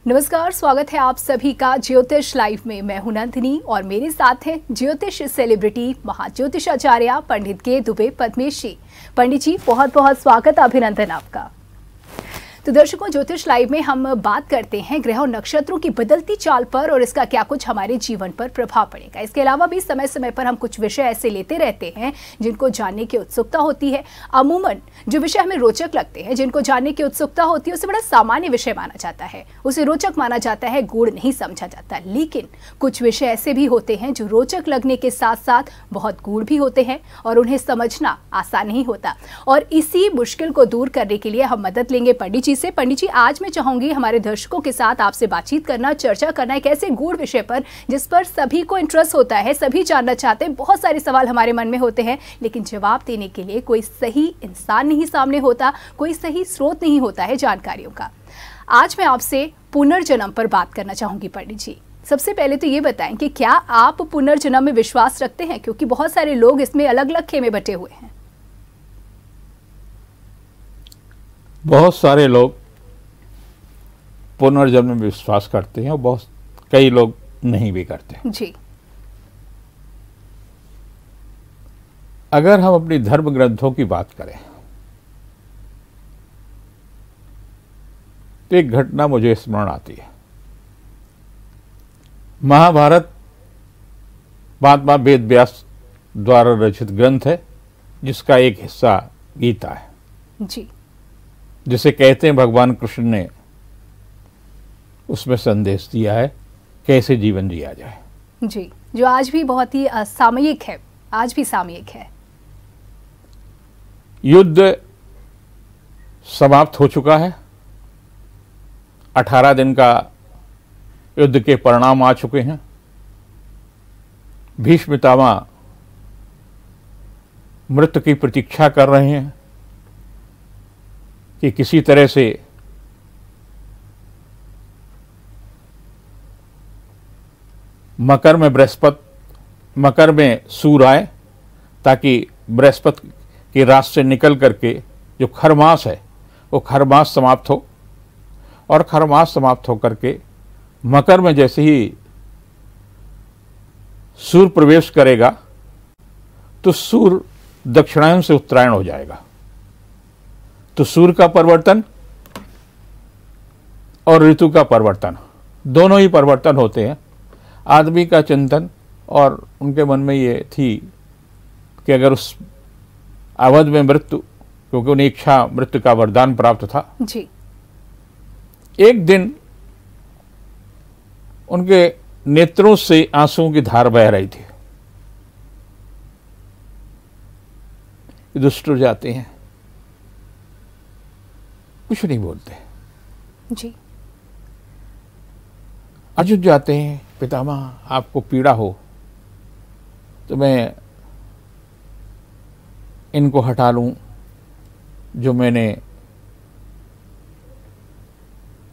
नमस्कार, स्वागत है आप सभी का ज्योतिष लाइव में। मैं हूं नंदिनी और मेरे साथ हैं ज्योतिष सेलिब्रिटी महाज्योतिषाचार्य पंडित के दुबे पद्मेश जी। पंडित जी, बहुत बहुत स्वागत, अभिनंदन आपका। तो दर्शकों, ज्योतिष लाइव में हम बात करते हैं ग्रह और नक्षत्रों की बदलती चाल पर और इसका क्या कुछ हमारे जीवन पर प्रभाव पड़ेगा। इसके अलावा भी समय समय पर हम कुछ विषय ऐसे लेते रहते हैं जिनको जानने की उत्सुकता होती है। अमूमन जो विषय हमें रोचक लगते हैं, जिनको जानने की उत्सुकता होती है, उसे बड़ा सामान्य विषय माना जाता है, उसे रोचक माना जाता है, गूढ़ नहीं समझा जाता। लेकिन कुछ विषय ऐसे भी होते हैं जो रोचक लगने के साथ साथ बहुत गूढ़ भी होते हैं और उन्हें समझना आसान नहीं होता। और इसी मुश्किल को दूर करने के लिए हम मदद लेंगे पंडित जी से। पंडित जी, आज मैं चाहूंगी हमारे दर्शकों के साथ आपसे बातचीत करना, चर्चा करना एक ऐसे गूढ़ विषय पर जिस पर सभी को इंटरेस्ट होता है, सभी जानना चाहते हैं। बहुत सारे सवाल हमारे मन में होते हैं, लेकिन जवाब देने के लिए कोई सही इंसान नहीं सामने होता, कोई सही स्रोत नहीं होता है जानकारियों का। आज मैं आपसे पुनर्जन्म पर बात करना चाहूंगी पंडित जी। सबसे पहले तो ये बताएं कि क्या आप पुनर्जन्म में विश्वास रखते हैं, क्योंकि बहुत सारे लोग इसमें अलग अलग खेमे बटे हुए हैं। बहुत सारे लोग पुनर्जन्म में विश्वास करते हैं और कई लोग नहीं भी करते जी। अगर हम अपनी धर्म ग्रंथों की बात करें तो एक घटना मुझे स्मरण आती है। महाभारत महात्मा वेद व्यास द्वारा रचित ग्रंथ है, जिसका एक हिस्सा गीता है जी, जिसे कहते हैं भगवान कृष्ण ने उसमें संदेश दिया है कैसे जीवन जिया जाए जी, जो आज भी बहुत ही सामयिक है, आज भी सामयिक है। युद्ध समाप्त हो चुका है, 18 दिन का युद्ध के परिणाम आ चुके हैं। भीष्म पितामह मृत्यु की प्रतीक्षा कर रहे हैं कि किसी तरह से मकर में सूर्य आए, ताकि बृहस्पति के रास्ते से निकल करके जो खरमास है वो खरमास समाप्त हो, और खरमास समाप्त हो करके मकर में जैसे ही सूर्य प्रवेश करेगा तो सूर्य दक्षिणायन से उत्तरायण हो जाएगा। तो सूर्य का परिवर्तन और ऋतु का परिवर्तन, दोनों ही परिवर्तन होते हैं। आदमी का चिंतन और उनके मन में ये थी कि अगर उस अवध में मृत्यु, क्योंकि उन्हें इच्छा मृत्यु का वरदान प्राप्त था जी, एक दिन उनके नेत्रों से आंसुओं की धार बह रही थी। दुष्ट जाते हैं, कुछ नहीं बोलते जी। अर्जुन जाते हैं, पितामह आपको पीड़ा हो तो मैं इनको हटा लूं जो मैंने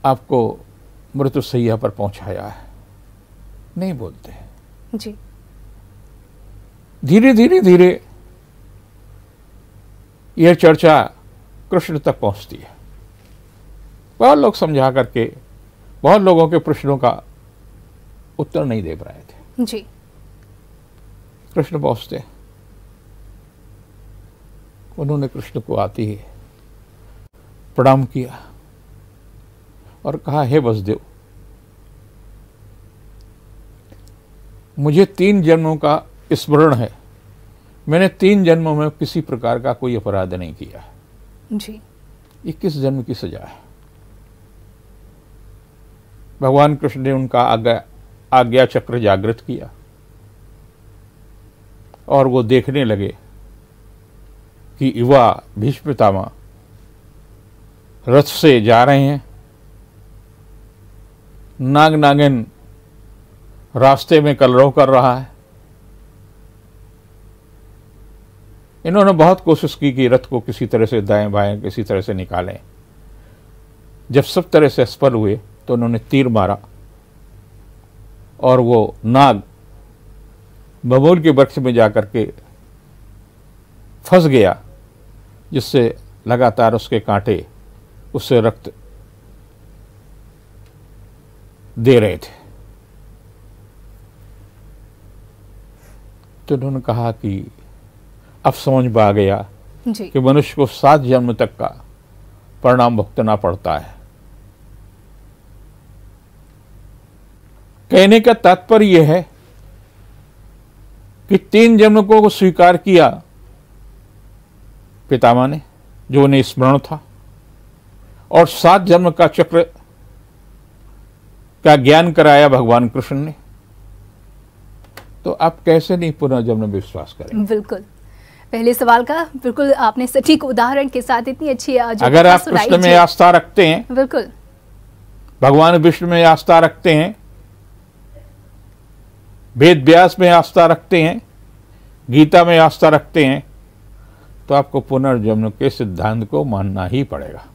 आपको मृत्युशैया पर पहुंचाया है। नहीं बोलते जी। धीरे धीरे धीरे यह चर्चा कृष्ण तक पहुंचती है। बहुत लोग समझा करके बहुत लोगों के प्रश्नों का उत्तर नहीं दे रहे थे जी। कृष्ण पहुंचते, उन्होंने कृष्ण को आते ही प्रणाम किया और कहा, हे वसुदेव, मुझे 3 जन्मों का स्मरण है, मैंने 3 जन्मों में किसी प्रकार का कोई अपराध नहीं किया जी। 21 जन्म की सजा है। भगवान कृष्ण ने उनका आज्ञा चक्र जागृत किया और वो देखने लगे कि युवा भीष्म पितामह रथ से जा रहे हैं, नाग नागिन रास्ते में कलरव कर रहा है। इन्होंने बहुत कोशिश की कि रथ को किसी तरह से दाएं बाएं किसी तरह से निकालें। जब सब तरह से असफल हुए तो उन्होंने तीर मारा और वो नाग बबूल के वृक्ष में जाकर के फंस गया, जिससे लगातार उसके कांटे, उससे रक्त दे रहे थे। तो उन्होंने कहा कि अब समझ में आ गया जी। कि मनुष्य को 7 जन्म तक का परिणाम भुगतना पड़ता है। कहने का तात्पर्य यह है कि 3 जन्म को स्वीकार किया पितामह ने, जो उन्हें स्मरण था, और 7 जन्म का चक्र का ज्ञान कराया भगवान कृष्ण ने। तो आप कैसे नहीं पुनर्जन्म में विश्वास करें? बिल्कुल, पहले सवाल का बिल्कुल आपने सटीक उदाहरण के साथ इतनी अच्छी अगर आप कृष्ण में आस्था रखते हैं, बिल्कुल, भगवान विष्णु में आस्था रखते हैं, वेद व्यास में आस्था रखते हैं, गीता में आस्था रखते हैं, तो आपको पुनर्जन्म के सिद्धांत को मानना ही पड़ेगा।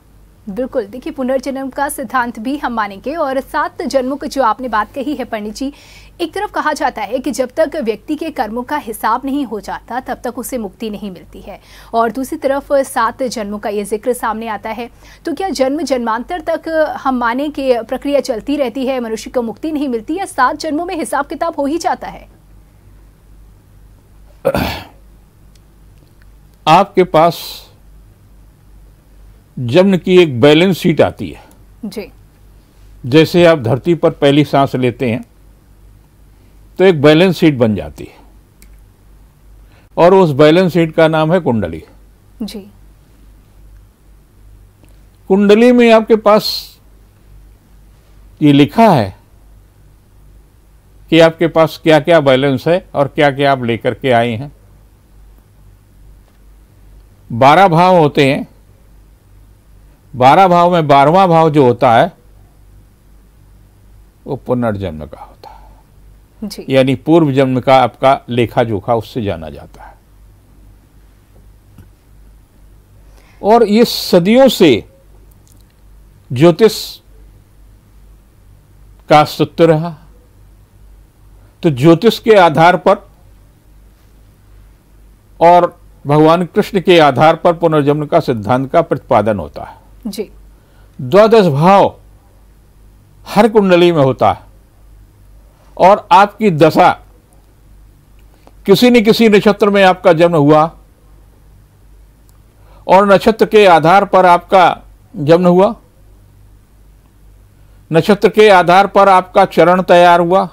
बिल्कुल। देखिए, पुनर्जन्म का सिद्धांत भी हम मानेंगे। और 7 जन्मों की जो आपने बात कही है पंडित जी, एक तरफ कहा जाता है कि जब तक व्यक्ति के कर्मों का हिसाब नहीं हो जाता तब तक उसे मुक्ति नहीं मिलती है, और दूसरी तरफ 7 जन्मों का ये जिक्र सामने आता है। तो क्या जन्म जन्मांतर तक हम माने कि प्रक्रिया चलती रहती है, मनुष्य को मुक्ति नहीं मिलती, या 7 जन्मों में हिसाब किताब हो ही जाता है? आपके पास जन्म की एक बैलेंस शीट आती है जी। जैसे आप धरती पर पहली सांस लेते हैं तो एक बैलेंस शीट बन जाती है, और उस बैलेंस शीट का नाम है कुंडली। जी। कुंडली में आपके पास ये लिखा है कि आपके पास क्या क्या बैलेंस है और क्या क्या आप लेकर के आए हैं। 12 भाव होते हैं। 12 भाव में 12वां भाव जो होता है वो पुनर्जन्म का होता है जी। यानी पूर्व जन्म का आपका लेखा जोखा उससे जाना जाता है। और ये सदियों से ज्योतिष का अस्तित्व रहा। तो ज्योतिष के आधार पर और भगवान कृष्ण के आधार पर पुनर्जन्म का सिद्धांत का प्रतिपादन होता है जी। 12 भाव हर कुंडली में होता है, और आपकी दशा किसी न किसी नक्षत्र में आपका जन्म हुआ और नक्षत्र के आधार पर आपका जन्म हुआ, नक्षत्र के आधार पर आपका चरण तैयार हुआ।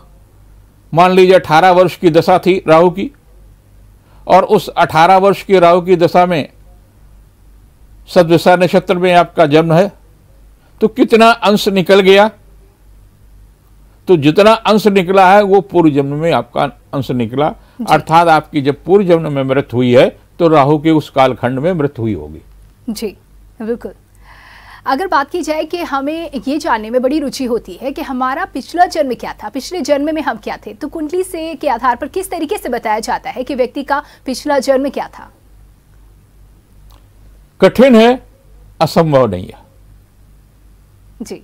मान लीजिए 18 वर्ष की दशा थी राहु की, और उस 18 वर्ष की राहु की दशा में सदविषा नक्षत्र में आपका जन्म है, तो कितना अंश निकल गया? तो जितना अंश निकला है वो पूर्व जन्म में आपका अंश निकला, अर्थात आपकी जब पूर्व जन्म में मृत्यु हुई है तो राहु के उस कालखंड में मृत्यु हुई होगी। जी बिल्कुल। अगर बात की जाए कि हमें ये जानने में बड़ी रुचि होती है कि हमारा पिछला जन्म क्या था, पिछले जन्म में हम क्या थे, तो कुंडली से के आधार पर किस तरीके से बताया जाता है कि व्यक्ति का पिछला जन्म क्या था? कठिन है, असंभव नहीं है जी।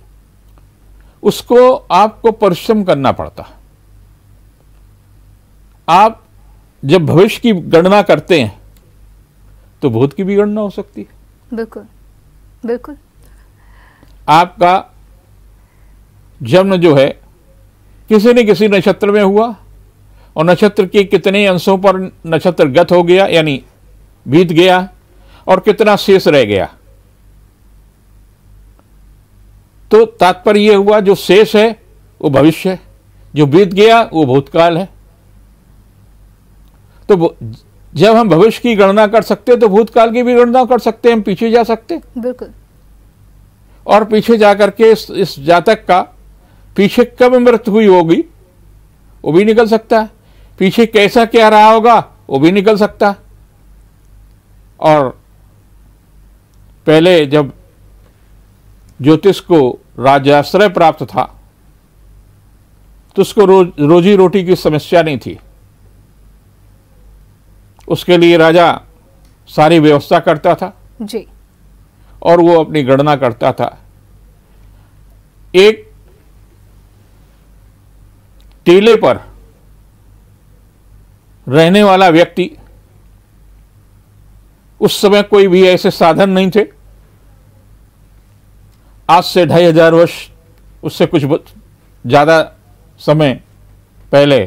उसको आपको परिश्रम करना पड़ता है। आप जब भविष्य की गणना करते हैं तो भूत की भी गणना हो सकती है। बिल्कुल बिल्कुल। आपका जन्म जो है किसी न किसी नक्षत्र में हुआ, और नक्षत्र के कितने अंशों पर नक्षत्र गत हो गया यानी बीत गया, और कितना शेष रह गया। तो तात्पर्य यह हुआ जो शेष है वो भविष्य है, जो बीत गया वो भूतकाल है। तो जब हम भविष्य की गणना कर सकते हैं तो भूतकाल की भी गणना कर सकते हैं, हम पीछे जा सकते हैं। बिल्कुल। और पीछे जाकर के इस जातक का पीछे कब मृत्यु हुई होगी वो भी निकल सकता है, पीछे कैसा क्या रहा होगा वो भी निकल सकता है। और पहले जब ज्योतिष को राजाश्रय प्राप्त था तो उसको रोजी रोटी की समस्या नहीं थी। उसके लिए राजा सारी व्यवस्था करता था जी। और वो अपनी गणना करता था। एक टीले पर रहने वाला व्यक्ति, उस समय कोई भी ऐसे साधन नहीं थे, आज से 2500 वर्ष उससे कुछ ज़्यादा समय पहले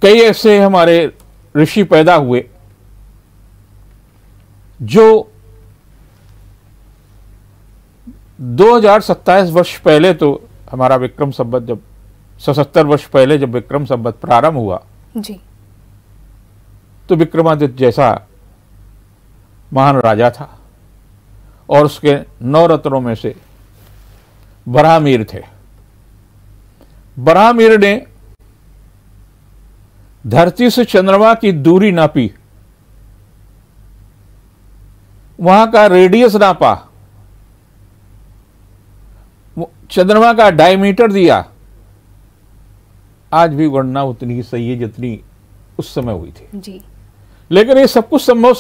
कई ऐसे हमारे ऋषि पैदा हुए जो 2027 वर्ष पहले, तो हमारा विक्रम संवत जब 77 वर्ष पहले जब विक्रम संवत प्रारंभ हुआ जी, तो विक्रमादित्य जैसा महान राजा था और उसके 9 रत्नों में से बराहमीर थे। बराहमीर ने धरती से चंद्रमा की दूरी नापी, वहां का रेडियस नापा, चंद्रमा का डायमीटर दिया। आज भी गणना उतनी ही सही है जितनी उस समय हुई थी जी। लेकिन ये सब कुछ संभव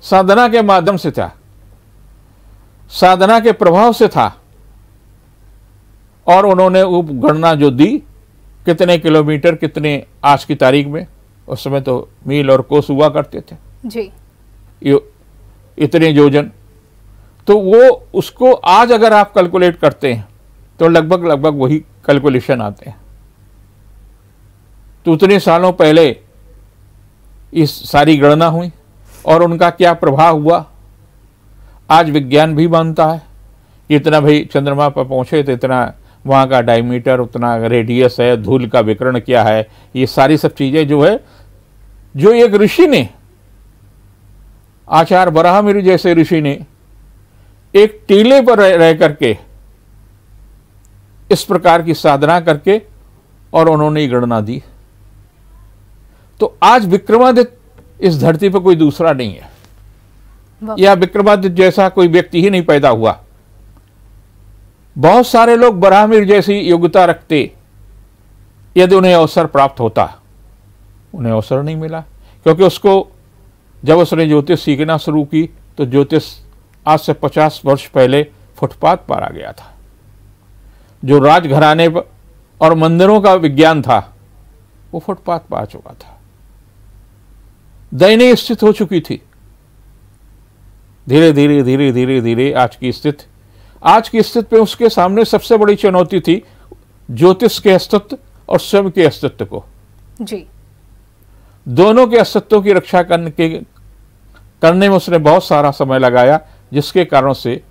साधना के माध्यम से था, साधना के प्रभाव से था। और उन्होंने वो गणना जो दी, कितने किलोमीटर, कितने आज की तारीख में, उस समय तो मील और कोस हुआ करते थे जी, इतने योजन, तो वो उसको आज अगर आप कैलकुलेट करते हैं तो लगभग वही कैलकुलेशन आते हैं। तो उतने सालों पहले इस सारी गणना हुई और उनका क्या प्रभाव हुआ, आज विज्ञान भी मानता है कि इतना भाई चंद्रमा पर पहुंचे तो इतना वहाँ का डायमीटर, उतना रेडियस है, धूल का विकिरण क्या है, ये सारी सब चीज़ें जो है, जो एक ऋषि ने, आचार्य बराहमिर जैसे ऋषि ने एक टीले पर रह करके इस प्रकार की साधना करके और उन्होंने गणना दी। तो आज विक्रमादित्य इस धरती पर कोई दूसरा नहीं है, या विक्रमादित्य जैसा कोई व्यक्ति ही नहीं पैदा हुआ। बहुत सारे लोग बराहमिर जैसी योग्यता रखते, यदि उन्हें अवसर प्राप्त होता, उन्हें अवसर नहीं मिला, क्योंकि उसको जब उसने ज्योतिष सीखना शुरू की तो ज्योतिष आज से 50 वर्ष पहले फुटपाथ पर आ गया था। जो राजघराने और मंदिरों का विज्ञान था वो फुटपाथ पर आ चुका था, दयनीय स्थिति हो चुकी थी। धीरे धीरे धीरे धीरे धीरे आज की स्थिति पे उसके सामने सबसे बड़ी चुनौती थी ज्योतिष के अस्तित्व और स्वयं के अस्तित्व को जी, दोनों के अस्तित्व की रक्षा करने में उसने बहुत सारा समय लगाया, जिसके कारण से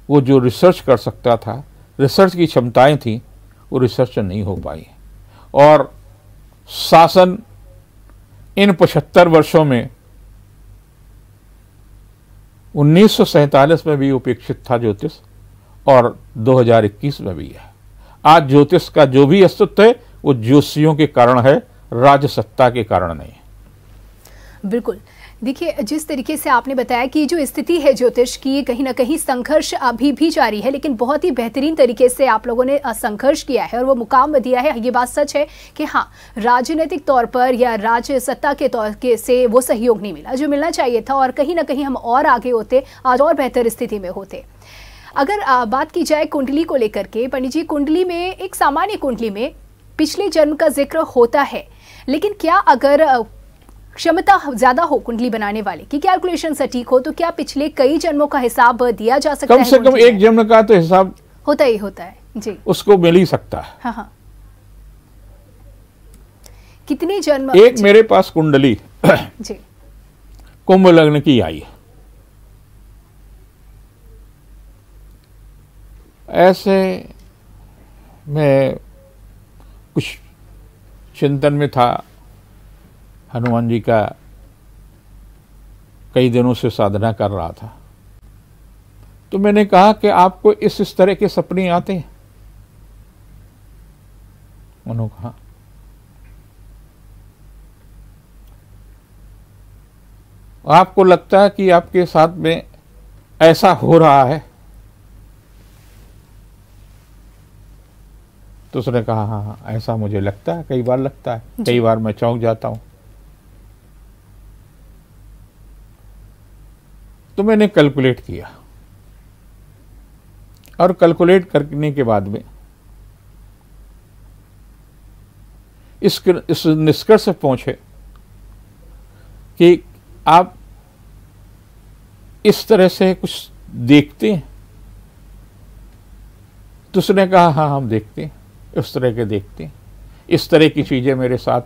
वो जो रिसर्च कर सकता था, रिसर्च की क्षमताएं थी, वो रिसर्च नहीं हो पाई। और शासन इन 75 वर्षों में 1947 में भी उपेक्षित था ज्योतिष, और 2021 में भी है। आज ज्योतिष का जो भी अस्तित्व है वो ज्योतिषियों के कारण है, राजसत्ता के कारण नहीं। बिल्कुल। देखिए, जिस तरीके से आपने बताया कि जो स्थिति है ज्योतिष की, कहीं ना कहीं संघर्ष अभी भी जारी है, लेकिन बहुत ही बेहतरीन तरीके से आप लोगों ने संघर्ष किया है और वो मुकाम दिया है। ये बात सच है कि हाँ, राजनीतिक तौर पर या राजसत्ता के तौर से वो सहयोग नहीं मिला जो मिलना चाहिए था, और कहीं ना कहीं हम और आगे होते, आज और बेहतर स्थिति में होते। अगर बात की जाए कुंडली को लेकर के, पंडित जी, कुंडली में, एक सामान्य कुंडली में पिछले जन्म का जिक्र होता है, लेकिन क्या अगर क्षमता ज्यादा हो कुंडली बनाने वाले की, कैलकुलेशन सटीक हो, तो क्या पिछले कई जन्मों का हिसाब दिया जा सकता है? कम से कम एक जन्म का तो हिसाब होता ही होता है जी, उसको मिल ही सकता है। हाँ हाँ। कितने जन्म? एक मेरे पास कुंडली जी, कुंभ लग्न की आई है। ऐसे मैं कुछ चिंतन में था, हनुमान जी का कई दिनों से साधना कर रहा था, तो मैंने कहा कि आपको इस तरह के सपने आते हैं? उन्होंने कहा आपको लगता है कि आपके साथ में ऐसा हो रहा है? तो उसने कहा हाँ हाँ, ऐसा मुझे लगता है, कई बार लगता है, कई बार मैं चौंक जाता हूं। तो मैंने कैलकुलेट किया, और कैलकुलेट करने के बाद में इस निष्कर्ष से पहुंचे कि आप इस तरह से कुछ देखते हैं तो उसने कहा हाँ हम देखते हैं, उस तरह के देखते हैं, इस तरह की चीजें मेरे साथ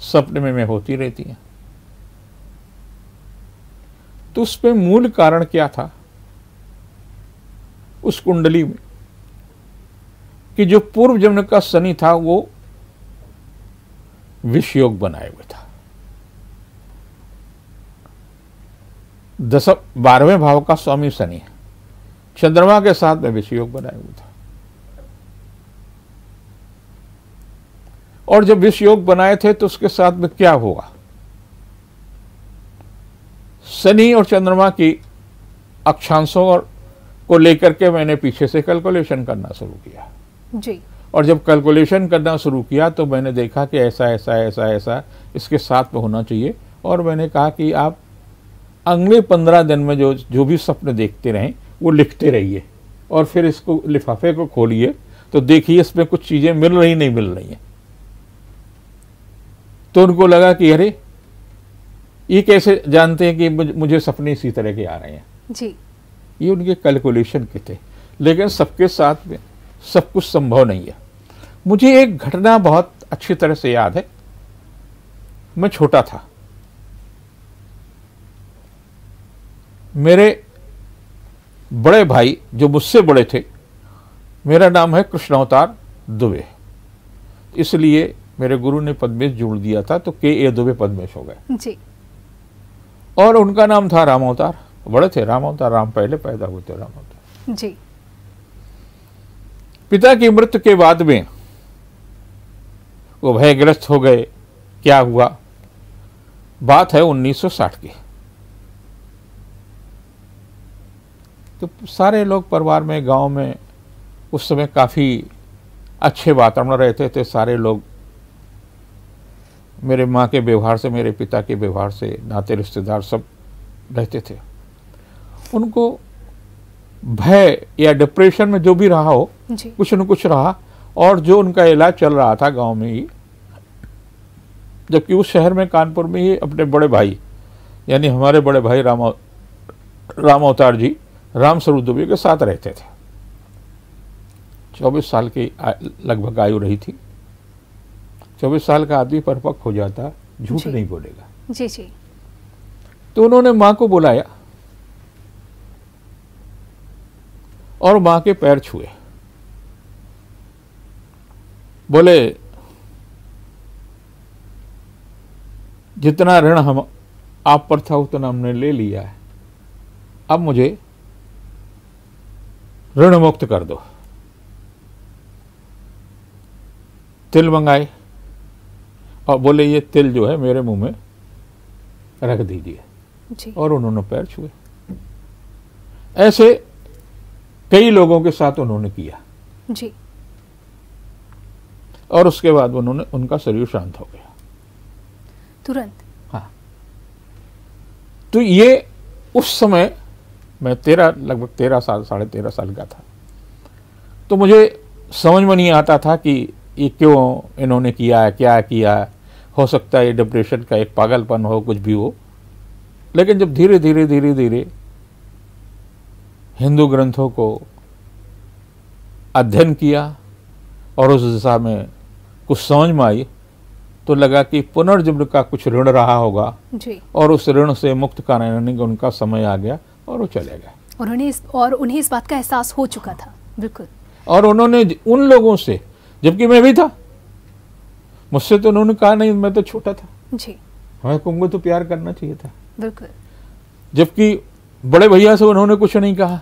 सपने में होती रहती हैं। तो उस पे मूल कारण क्या था उस कुंडली में, कि जो पूर्व जन्म का शनि था वो विष योग बनाए हुए था। 12वें भाव का स्वामी शनि चंद्रमा के साथ में विष योग बनाए हुए था। और जब विष योग बनाए थे तो उसके साथ में क्या होगा, शनि और चंद्रमा की अक्षांशों को लेकर के मैंने पीछे से कैलकुलेशन करना शुरू किया जी। और जब कैलकुलेशन करना शुरू किया तो मैंने देखा कि ऐसा ऐसा ऐसा ऐसा इसके साथ में होना चाहिए। और मैंने कहा कि आप अगले 15 दिन में जो भी सपने देखते रहें वो लिखते रहिए और फिर इसको लिफाफे को खोलिए तो देखिए इसमें कुछ चीजें मिल रही नहीं मिल रही हैं। तो उनको लगा कि अरे ये कैसे जानते हैं कि मुझे सपने इसी तरह के आ रहे हैं जी। ये उनके कैलकुलेशन के थे। लेकिन सबके साथ में सब कुछ संभव नहीं है। मुझे एक घटना बहुत अच्छी तरह से याद है। मैं छोटा था, मेरे बड़े भाई जो मुझसे बड़े थे, मेरा नाम है कृष्णावतार दुबे, इसलिए मेरे गुरु ने पद्मेश जोड़ दिया था तो के दुबे पद्मेश हो गए जी। और उनका नाम था राम अवतार। बड़े थे राम अवतार, राम पहले पैदा हुए थे राम अवतार जी। पिता की मृत्यु के बाद में वो भयग्रस्त हो गए। क्या हुआ, बात है 1960 की। तो सारे लोग परिवार में, गांव में उस समय काफी अच्छे वातावरण रहते थे। सारे लोग मेरे माँ के व्यवहार से, मेरे पिता के व्यवहार से, नाते रिश्तेदार सब रहते थे। उनको भय या डिप्रेशन में जो भी रहा हो, कुछ न कुछ रहा और जो उनका इलाज चल रहा था गांव में ही, जबकि उस शहर में कानपुर में ही अपने बड़े भाई यानी हमारे बड़े भाई राम अवतार जी राम स्वरूप दुबे के साथ रहते थे। 24 साल की लगभग आयु रही थी। 24 साल का आदमी परिपक्व हो जाता, झूठ नहीं बोलेगा जी जी। तो उन्होंने मां को बुलाया और मां के पैर छुए। बोले जितना ऋण हम आप पर था उतना हमने ले लिया है, अब मुझे ऋण मुक्त कर दो। तिल मंगाए और बोले ये तिल जो है मेरे मुंह में रख दीजिए जी। और उन्होंने पैर छुए। ऐसे कई लोगों के साथ उन्होंने किया जी। और उसके बाद उनका शरीर शांत हो गया तुरंत। हाँ। तो ये उस समय मैं लगभग 13 साल, 13.5 साल का था। तो मुझे समझ में नहीं आता था कि ये क्यों इन्होंने किया है, क्या किया है। हो सकता है ये डिप्रेशन का एक पागलपन हो, कुछ भी हो। लेकिन जब धीरे धीरे धीरे धीरे हिंदू ग्रंथों को अध्ययन किया और उस दिशा में कुछ समझ में आई तो लगा कि पुनर्जन्म का कुछ ऋण रहा होगा जी। और उस ऋण से मुक्त कराने का उनका समय आ गया और वो चले गए। उन्हें इस बात का एहसास हो चुका था। बिल्कुल। और उन्होंने उन लोगों से, जबकि मैं भी था, मुझसे तो उन्होंने कहा नहीं, मैं तो छोटा था जी। हमें कुंभ तो प्यार करना चाहिए था। बिल्कुल। जबकि बड़े भैया से उन्होंने कुछ नहीं कहा,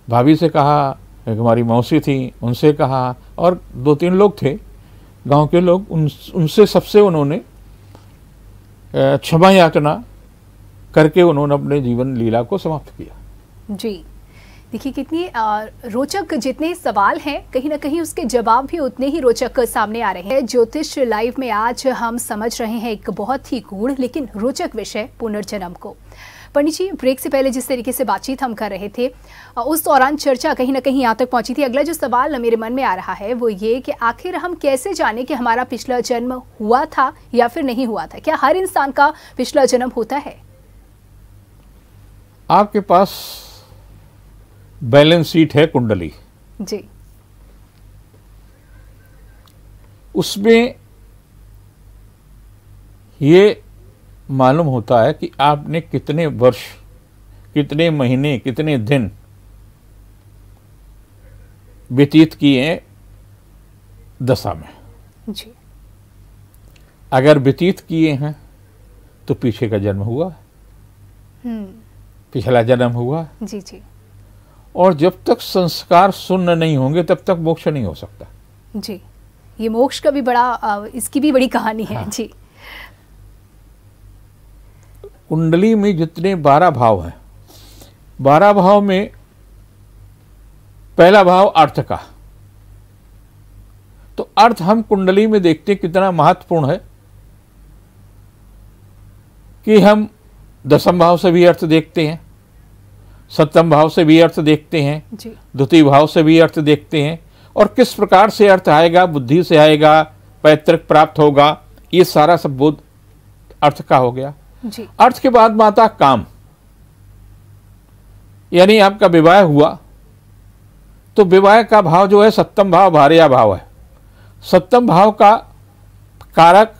भाभी से कहा, एक हमारी मौसी थी उनसे कहा और 2-3 लोग थे गांव के लोग, उनसे सबसे उन्होंने क्षमा याचना करके उन्होंने अपने जीवन लीला को समाप्त किया जी। देखिए कितनी रोचक जितने सवाल हैं, कहीं ना कहीं उसके जवाब भी उतने ही रोचक सामने आ रहे हैं। ज्योतिष लाइव में आज हम समझ रहे हैं एक बहुत ही गूढ़ लेकिन रोचक विषय, पुनर्जन्म को। पंडित जी, ब्रेक से पहले जिस तरीके से बातचीत हम कर रहे थे उस दौरान चर्चा कहीं ना कहीं यहाँ तक पहुंची थी। अगला जो सवाल मेरे मन में आ रहा है वो ये कि आखिर हम कैसे जाने कि हमारा पिछला जन्म हुआ था या फिर नहीं हुआ था? क्या हर इंसान का पिछला जन्म होता है? आपके पास बैलेंस शीट है कुंडली जी। उसमें ये मालूम होता है कि आपने कितने वर्ष, कितने महीने, कितने दिन व्यतीत किए हैं दशा में। जी। अगर व्यतीत किए हैं तो पीछे का जन्म हुआ, पिछला जन्म हुआ। जी जी। और जब तक संस्कार शून्य नहीं होंगे तब तक मोक्ष नहीं हो सकता। जी, ये मोक्ष का भी बड़ा इसकी भी बड़ी कहानी है। हाँ। जी। कुंडली में जितने 12 भाव हैं, 12 भाव में पहला भाव अर्थ का, तो अर्थ हम कुंडली में देखते हैं कितना महत्वपूर्ण है कि हम दसम भाव से भी अर्थ देखते हैं, सप्तम भाव से भी अर्थ देखते हैं, द्वितीय भाव से भी अर्थ देखते हैं, और किस प्रकार से अर्थ आएगा, बुद्धि से आएगा, पैतृक प्राप्त होगा, ये सारा सब बोध अर्थ का हो गया। जी। अर्थ के बाद माता काम, यानी आपका विवाह हुआ तो विवाह का भाव जो है सप्तम भाव भार्या भाव है। सप्तम भाव का कारक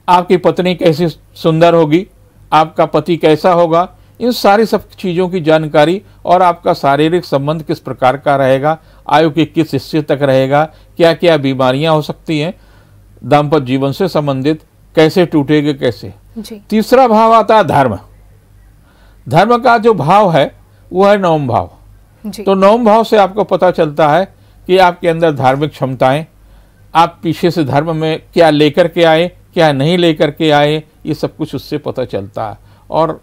आपकी पत्नी कैसी सुंदर होगी, आपका पति कैसा होगा, इन सारी सब चीज़ों की जानकारी, और आपका शारीरिक संबंध किस प्रकार का रहेगा, आयु के किस हिस्से तक रहेगा, क्या क्या बीमारियां हो सकती हैं, दाम्पत्य जीवन से संबंधित कैसे टूटेगा, कैसे। जी। तीसरा भाव आता है धर्म। धर्म का जो भाव है वो है नवम भाव। तो नवम भाव से आपको पता चलता है कि आपके अंदर धार्मिक क्षमताएं, आप पीछे से धर्म में क्या लेकर के आए, क्या नहीं लेकर के आए, ये सब कुछ उससे पता चलता है। और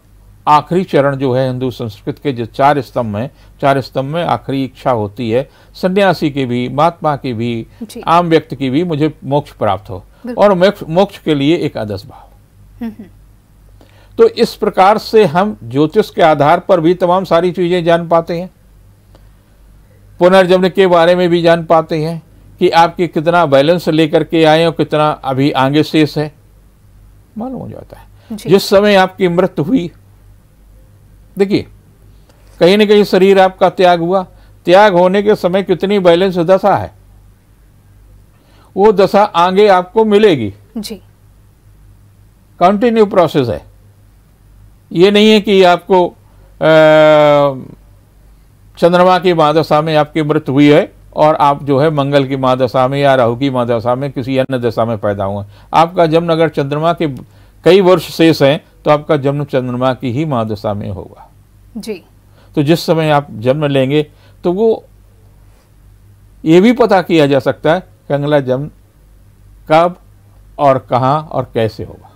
आखिरी चरण जो है हिंदू संस्कृति के जो 4 स्तंभ हैं, 4 स्तंभ में आखिरी इच्छा होती है सन्यासी की भी, महात्मा की भी, आम व्यक्ति की भी, मुझे मोक्ष प्राप्त हो, और मोक्ष के लिए एक आदर्श भाव। तो इस प्रकार से हम ज्योतिष के आधार पर भी तमाम सारी चीजें जान पाते हैं, पुनर्जन्म के बारे में भी जान पाते हैं कि आपके कितना बैलेंस लेकर के आए और कितना अभी आगे शेष है, मालूम हो जाता है। जिस समय आपकी मृत्यु हुई, देखिए कहीं न कहीं शरीर आपका त्याग हुआ, त्याग होने के समय कितनी बैलेंस दशा है, वो दशा आगे आपको मिलेगी। जी। कंटिन्यू प्रोसेस है, ये नहीं है कि आपको चंद्रमा की महादशा में आपकी मृत्यु हुई है और आप जो है मंगल की महादशा में या राहु की महादशा में किसी अन्य दशा में पैदा हुए। आपका जन्म अगर चंद्रमा के कई वर्ष शेष हैं तो आपका जन्म चंद्रमा की ही महादशा में होगा। जी। तो जिस समय आप जन्म लेंगे तो वो ये भी पता किया जा सकता है कि अगला जन्म कब और कहाँ और कैसे होगा।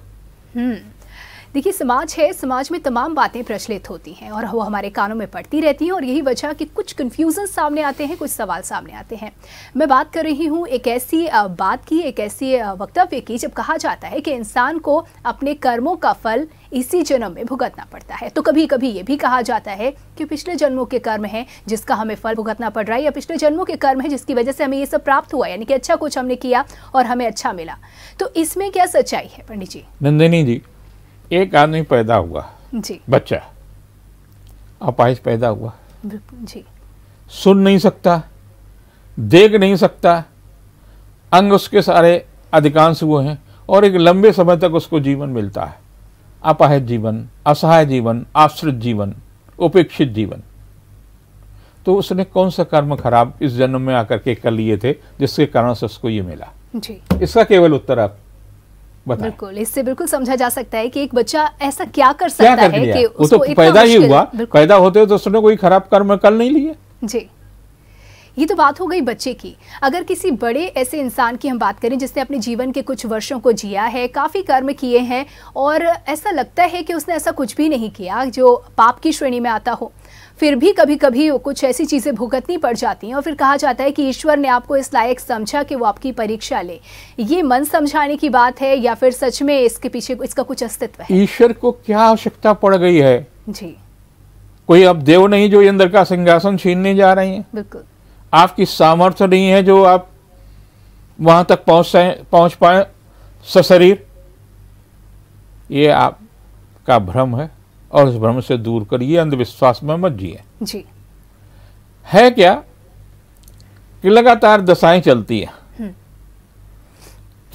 देखिए, समाज है, समाज में तमाम बातें प्रचलित होती हैं और वो हमारे कानों में पड़ती रहती हैं, और यही वजह कि कुछ कन्फ्यूजन सामने आते हैं, कुछ सवाल सामने आते हैं। मैं बात कर रही हूँ एक ऐसी बात की, एक ऐसी वक्तव्य की, जब कहा जाता है कि इंसान को अपने कर्मों का फल इसी जन्म में भुगतना पड़ता है। तो कभी कभी ये भी कहा जाता है कि पिछले जन्मों के कर्म हैं जिसका हमें फल भुगतना पड़ रहा है, या पिछले जन्मों के कर्म है जिसकी वजह से हमें ये सब प्राप्त हुआ, यानी कि अच्छा कुछ हमने किया और हमें अच्छा मिला। तो इसमें क्या सच्चाई है पंडित जी? नंदिनी जी, एक आदमी पैदा हुआ जी, बच्चा अपाहिज पैदा हुआ जी, सुन नहीं सकता, देख नहीं सकता, अंग उसके सारे अधिकांश वो हैं, और एक लंबे समय तक उसको जीवन मिलता है, अपाहिज जीवन, असहाय जीवन, आश्रित जीवन, उपेक्षित जीवन। तो उसने कौन सा कर्म खराब इस जन्म में आकर के कर लिए थे जिसके कारण से उसको ये मिला? जी। इसका केवल उत्तर आप बताएं। बिल्कुल, इससे बिल्कुल समझा जा सकता है कि एक बच्चा ऐसा क्या कर सकता है कि वो तो पैदा ही हुआ, पैदा होते तो उसने कोई खराब कर्म कर नहीं लिए। जी, ये तो बात हो गई बच्चे की। अगर किसी बड़े ऐसे इंसान की हम बात करें जिसने अपने जीवन के कुछ वर्षों को जिया है, काफ़ी कर्म किए हैं, और ऐसा लगता है कि उसने ऐसा कुछ भी नहीं किया जो पाप की श्रेणी में आता हो, फिर भी कभी कभी कुछ ऐसी चीज़ें भुगतनी पड़ जाती हैं, और फिर कहा जाता है कि ईश्वर ने आपको इस लायक समझा कि वो आपकी परीक्षा ले। ये मन समझाने की बात है या फिर सच में इसके पीछे इसका कुछ अस्तित्व है? ईश्वर को क्या आवश्यकता पड़ गई है? जी, कोई अब देव नहीं जो इंद्र का सिंहासन छीनने जा रहे हैं। बिल्कुल। आपकी सामर्थ्य नहीं है जो आप वहां तक पहुंच पाए सशरीर। ये आपका भ्रम है, और उस भ्रम से दूर करिए, अंधविश्वास में मत जिए। जी। है क्या कि लगातार दशाएं चलती हैं,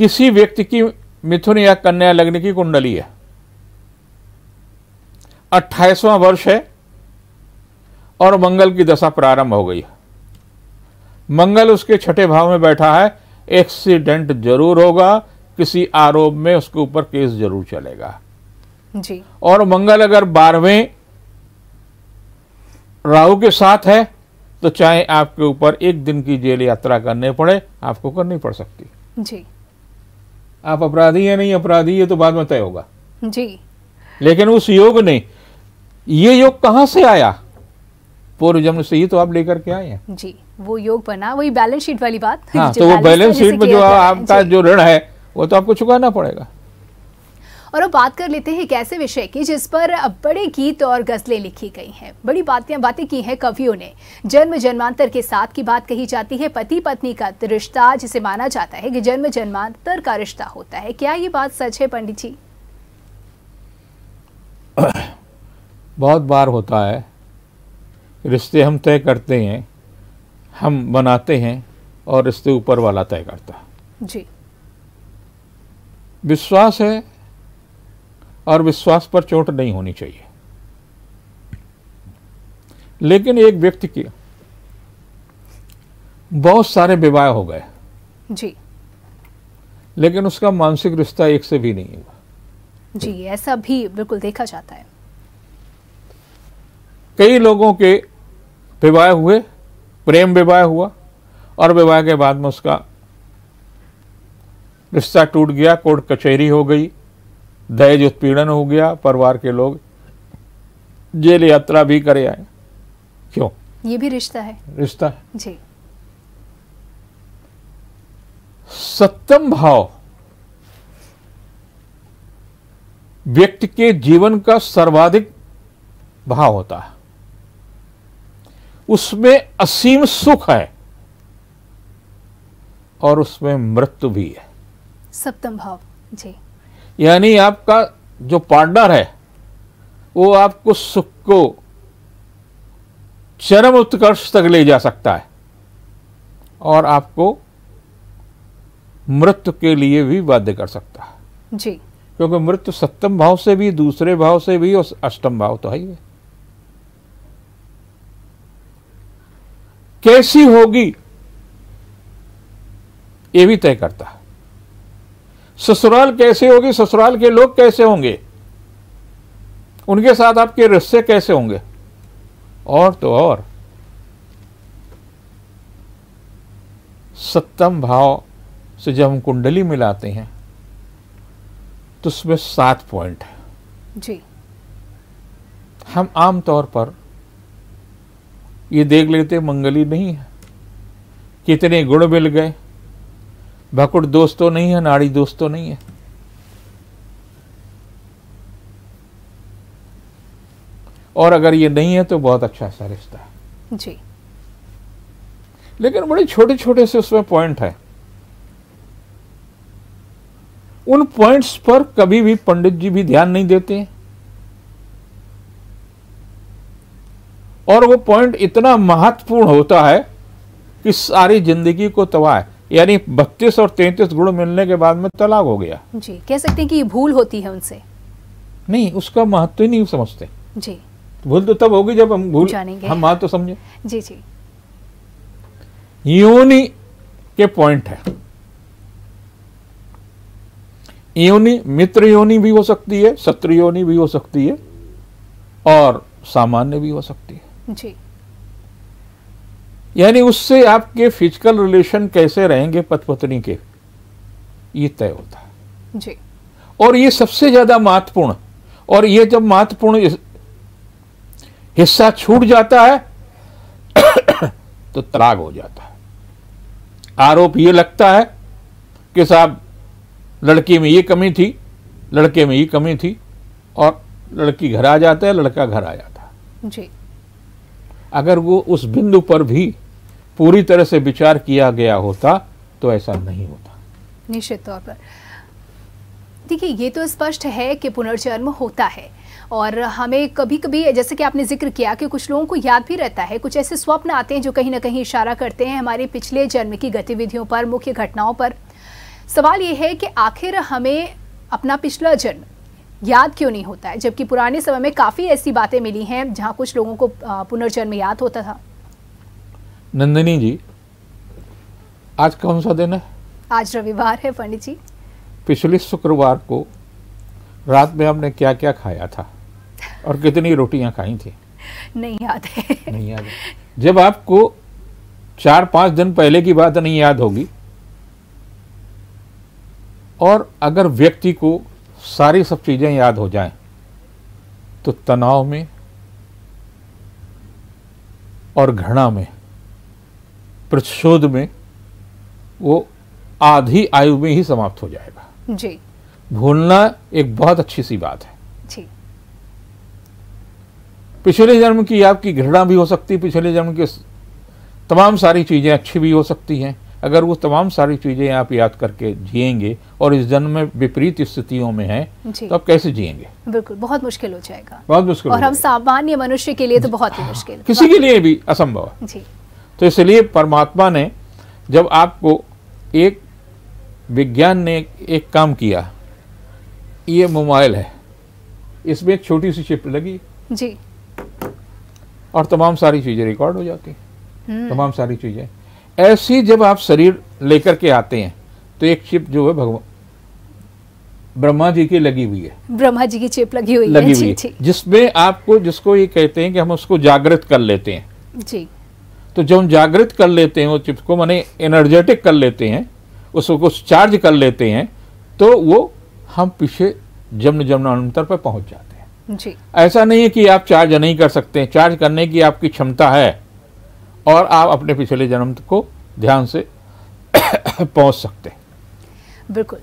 किसी व्यक्ति की मिथुन या कन्या लग्न की कुंडली है, 28वां वर्ष है और मंगल की दशा प्रारंभ हो गई है, मंगल उसके छठे भाव में बैठा है, एक्सीडेंट जरूर होगा, किसी आरोप में उसके ऊपर केस जरूर चलेगा जी। और मंगल अगर 12वें राहु के साथ है तो चाहे आपके ऊपर एक दिन की जेल यात्रा करने पड़े, आपको करनी पड़ सकती है जी। आप अपराधी है नहीं अपराधी ये तो बाद में तय होगा जी। लेकिन उस योग ने, ये योग कहां से आया? पूर्व जन्म से ही तो आप लेकर के आए हैं जी। वो योग बना, वही बैलेंस शीट वाली बात। हाँ, तो वो बैलेंस शीट में जो आपका जो ऋण है वो तो आपको चुकाना पड़ेगा। और अब बात कर लेते हैं एक ऐसे विषय की जिस पर बड़े गीत और गजलें लिखी गई हैं, बड़ी बातें की हैं कवियों ने। जन्म जन्मांतर के साथ की बात कही जाती है, पति पत्नी का रिश्ता जिसे माना जाता है कि जन्म जन्मांतर का रिश्ता होता है। क्या ये बात सच है पंडित जी? बहुत बार होता है, रिश्ते हम तय करते हैं, हम बनाते हैं और रिश्ते ऊपर वाला तय करता है जी। विश्वास है और विश्वास पर चोट नहीं होनी चाहिए। लेकिन एक व्यक्ति के बहुत सारे विवाह हो गए जी, लेकिन उसका मानसिक रिश्ता एक से भी नहीं हुआ जी। ऐसा भी बिल्कुल देखा जाता है। कई लोगों के विवाह हुए, प्रेम विवाह हुआ और विवाह के बाद में उसका रिश्ता टूट गया, कोर्ट कचहरी हो गई, दहेज उत्पीड़न हो गया, परिवार के लोग जेल यात्रा भी करे आए। क्यों? ये भी रिश्ता है। रिश्ता है जी। सप्तम भाव व्यक्ति के जीवन का सर्वाधिक भाव होता है, उसमें असीम सुख है और उसमें मृत्यु भी है। सप्तम भाव जी। यानी आपका जो पार्टनर है वो आपको सुख को चरम उत्कर्ष तक ले जा सकता है और आपको मृत्यु के लिए भी बाध्य कर सकता है जी। क्योंकि मृत्यु सप्तम भाव से भी, दूसरे भाव से भी और अष्टम भाव तो है ही है। कैसी होगी ये भी तय करता है। ससुराल कैसे होगी, ससुराल के लोग कैसे होंगे, उनके साथ आपके रिश्ते कैसे होंगे, और तो और सप्तम भाव से जब हम कुंडली मिलाते हैं तो उसमें 7 पॉइंट है जी। हम आम तौर पर ये देख लेते मंगली नहीं है, कितने गुण मिल गए, भकुट दोष तो नहीं है, नाड़ी दोष तो नहीं है। और अगर ये नहीं है तो बहुत अच्छा सा रिश्ता है जी। लेकिन बड़े छोटे छोटे से उसमें पॉइंट है। उन पॉइंट्स पर कभी भी पंडित जी भी ध्यान नहीं देते हैं और वो पॉइंट इतना महत्वपूर्ण होता है कि सारी जिंदगी को तबाह है। यानी 32 और 33 गुण मिलने के बाद में तलाक हो गया जी। कह सकते हैं कि ये भूल होती है उनसे। नहीं, उसका महत्व ही नहीं समझते जी। भूल तो तब होगी जब हम भूल जानेंगे। हम महत्व समझे। जी जी। योनि के पॉइंट है। योनि मित्र योनि भी हो सकती है, शत्रु योनि भी हो सकती है और सामान्य भी हो सकती है जी। यानी उससे आपके फिजिकल रिलेशन कैसे रहेंगे पति पत्नी के, ये तय होता है जी। और ये सबसे ज्यादा महत्वपूर्ण। और ये जब महत्वपूर्ण हिस्सा छूट जाता है तो तलाक हो जाता है। आरोप ये लगता है कि साहब लड़की में ये कमी थी, लड़के में ये कमी थी, और लड़की घर आ जाता है, लड़का घर आ जाता है जी। अगर वो उस बिंदु पर भी पूरी तरह से विचार किया गया होता तो ऐसा नहीं होता। निश्चित तौर पर देखिए, ये तो स्पष्ट है कि पुनर्जन्म होता है और हमें कभी कभी, जैसे कि आपने जिक्र किया, कि कुछ लोगों को याद भी रहता है, कुछ ऐसे स्वप्न आते हैं जो कहीं ना कहीं इशारा करते हैं हमारे पिछले जन्म की गतिविधियों पर, मुख्य घटनाओं पर। सवाल ये है कि आखिर हमें अपना पिछला जन्म याद क्यों नहीं होता है, जबकि पुराने समय में काफी ऐसी बातें मिली हैं जहां कुछ लोगों को पुनर्जन्म याद होता था। नंदिनी जी, आज कौन सा दिन है? आज रविवार है पंडित जी। पिछले शुक्रवार को रात में हमने क्या क्या खाया था और कितनी रोटियां खाई थी? नहीं याद है। नहीं याद है। जब आपको 4-5 दिन पहले की बात नहीं याद होगी और अगर व्यक्ति को सारी सब चीजें याद हो जाएं तो तनाव में और घृणा में, प्रतिशोध में वो आधी आयु में ही समाप्त हो जाएगा। जी। भूलना एक बहुत अच्छी सी बात है। जी। पिछले जन्म की आपकी घृणा भी हो सकती है, पिछले जन्म की तमाम सारी चीजें अच्छी भी हो सकती हैं। अगर वो तमाम सारी चीजें आप याद करके जिएंगे और इस जन्म में विपरीत स्थितियों में हैं तो आप कैसे जिएंगे? बिल्कुल, बहुत मुश्किल हो जाएगा। बहुत मुश्किल। और हम सामान्य मनुष्य के लिए तो बहुत ही मुश्किल, किसी के लिए भी असंभव है। जी। तो इसलिए परमात्मा ने जब आपको एक विज्ञान ने एक काम किया, ये मोबाइल है, इसमें एक छोटी सी चिप लगी जी और तमाम सारी चीजें रिकॉर्ड हो जाती हैं। तमाम सारी चीजें ऐसी जब आप शरीर लेकर के आते हैं तो एक चिप जो है भगवान ब्रह्मा जी की लगी हुई है। ब्रह्मा जी की चिप लगी हुई है जिसमें आपको, जिसको ये कहते हैं कि हम उसको जागृत कर लेते हैं। जी। तो जब हम जागृत कर लेते हैं वो चिप को, माने एनर्जेटिक कर लेते हैं, उसको चार्ज कर लेते हैं, तो वो हम पीछे जन्म जन्मांतर पर पहुंच जाते हैं। जी। ऐसा नहीं है कि आप चार्ज नहीं कर सकते हैं, चार्ज करने की आपकी क्षमता है और आप अपने पिछले जन्म को ध्यान से पहुंच सकते हैं। बिल्कुल।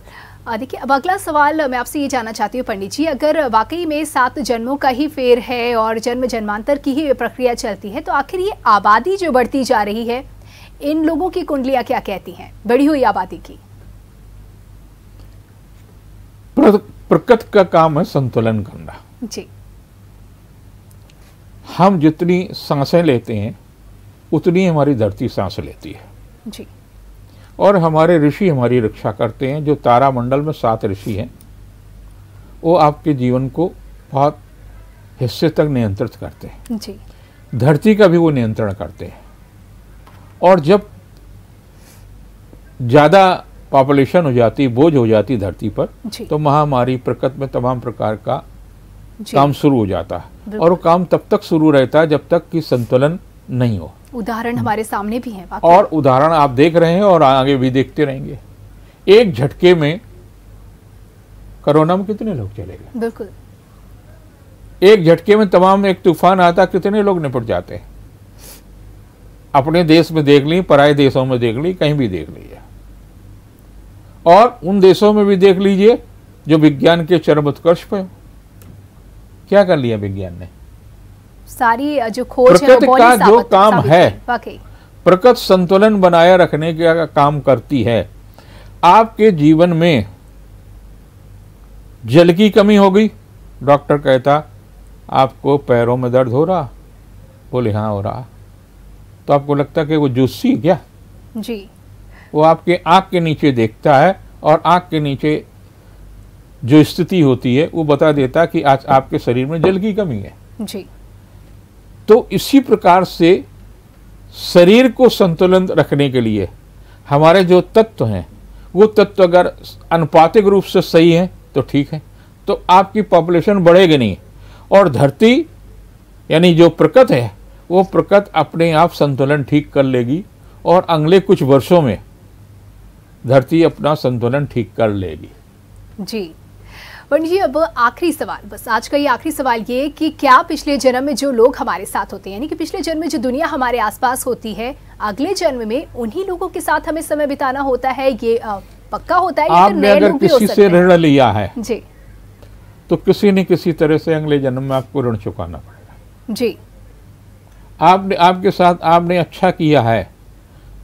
देखिए, अब अगला सवाल मैं आपसे ये जानना चाहती हूँ पंडित जी, अगर वाकई में 7 जन्मों का ही फेर है और जन्म जन्मांतर की ही प्रक्रिया चलती है, तो आखिर ये आबादी जो बढ़ती जा रही है, इन लोगों की कुंडलियां क्या कहती हैं बढ़ी हुई आबादी की? प्रकृति का काम है संतुलन करना। जी। हम जितनी सांसें लेते हैं उतनी हमारी धरती सांस लेती है। जी। और हमारे ऋषि हमारी रक्षा करते हैं। जो तारामंडल में 7 ऋषि हैं वो आपके जीवन को बहुत हिस्से तक नियंत्रित करते हैं। जी। धरती का भी वो नियंत्रण करते हैं। और जब ज़्यादा पॉपुलेशन हो जाती, बोझ हो जाती धरती पर, तो महामारी, प्रकृति में तमाम प्रकार का काम शुरू हो जाता है। और वो काम तब तक शुरू रहता है जब तक कि संतुलन नहीं हो। उदाहरण हमारे सामने भी हैं। और उदाहरण आप देख रहे हैं और आगे भी देखते रहेंगे। एक झटके में कोरोना में कितने लोग चले गए? बिल्कुल। एक झटके में तमाम, एक तूफान आता, कितने लोग निपट जाते हैं। अपने देश में देख ली, पराये देशों में देख ली, कहीं भी देख लीजिए। और उन देशों में भी देख लीजिए जो विज्ञान के चरम उत्कर्ष पे, क्या कर लिया विज्ञान ने? सारी जो खोज है, प्रकृति का जो काम है, प्रकृति संतुलन बनाए रखने का काम करती है। आपके जीवन में जल की कमी हो गई, डॉक्टर कहता आपको पैरों में दर्द हो रहा, बोले हाँ हो रहा, तो आपको लगता कि वो जूसी क्या? जी। वो आपके आंख के नीचे देखता है और आंख के नीचे जो स्थिति होती है वो बता देता कि आज आपके शरीर में जल की कमी है। जी। तो इसी प्रकार से शरीर को संतुलन रखने के लिए हमारे जो तत्व हैं वो तत्व अगर अनुपातिक रूप से सही है तो ठीक है, तो आपकी पॉपुलेशन बढ़ेगी नहीं। और धरती यानी जो प्रकृति है वो प्रकृति अपने आप संतुलन ठीक कर लेगी और अगले कुछ वर्षों में धरती अपना संतुलन ठीक कर लेगी। जी। पंडित जी, अब आखिरी सवाल, बस आज का ये आखिरी सवाल ये कि क्या पिछले जन्म में जो लोग हमारे साथ होते हैं, यानी कि पिछले जन्म में जो दुनिया हमारे आसपास होती है, अगले जन्म में उन्हीं लोगों के साथ हमें समय बिताना होता है, ये पक्का होता है? आपने अगर किसी से ऋण लिया है जी, तो किसी न किसी तरह से अगले जन्म में आपको ऋण चुकाना पड़ेगा। जी। आपने, आपके साथ आपने अच्छा किया है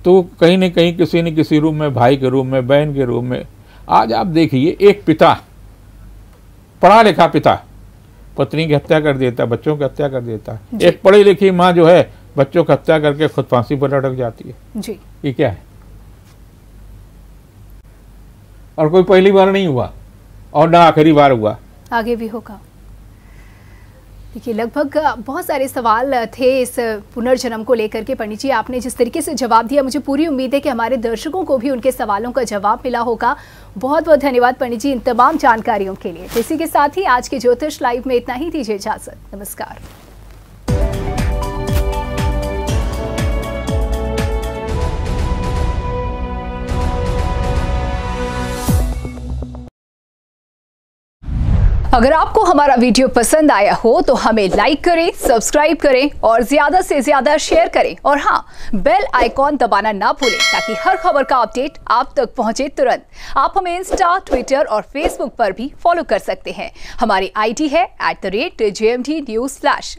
तो कहीं न कहीं किसी न किसी रूप में, भाई के रूप में, बहन के रूप में, आज आप देखिए एक पिता, पढ़ा लिखा पिता पत्नी की हत्या कर देता, बच्चों की हत्या कर देता है। एक पढ़ी लिखी माँ जो है बच्चों की हत्या करके खुद फांसी पर लटक जाती है। जी। ये क्या है? और कोई पहली बार नहीं हुआ और ना आखिरी बार हुआ, आगे भी होगा। देखिए, लगभग बहुत सारे सवाल थे इस पुनर्जन्म को लेकर के। पंडित जी, आपने जिस तरीके से जवाब दिया, मुझे पूरी उम्मीद है कि हमारे दर्शकों को भी उनके सवालों का जवाब मिला होगा। बहुत बहुत धन्यवाद पंडित जी इन तमाम जानकारियों के लिए। इसी के साथ ही आज के ज्योतिष लाइव में इतना ही, दीजिए इजाजत, नमस्कार। अगर आपको हमारा वीडियो पसंद आया हो तो हमें लाइक करें, सब्सक्राइब करें और ज्यादा से ज्यादा शेयर करें। और हाँ, बेल आइकॉन दबाना ना भूलें ताकि हर खबर का अपडेट आप तक पहुंचे तुरंत। आप हमें इंस्टा, ट्विटर और फेसबुक पर भी फॉलो कर सकते हैं। हमारी आईडी है @JMT News Flash।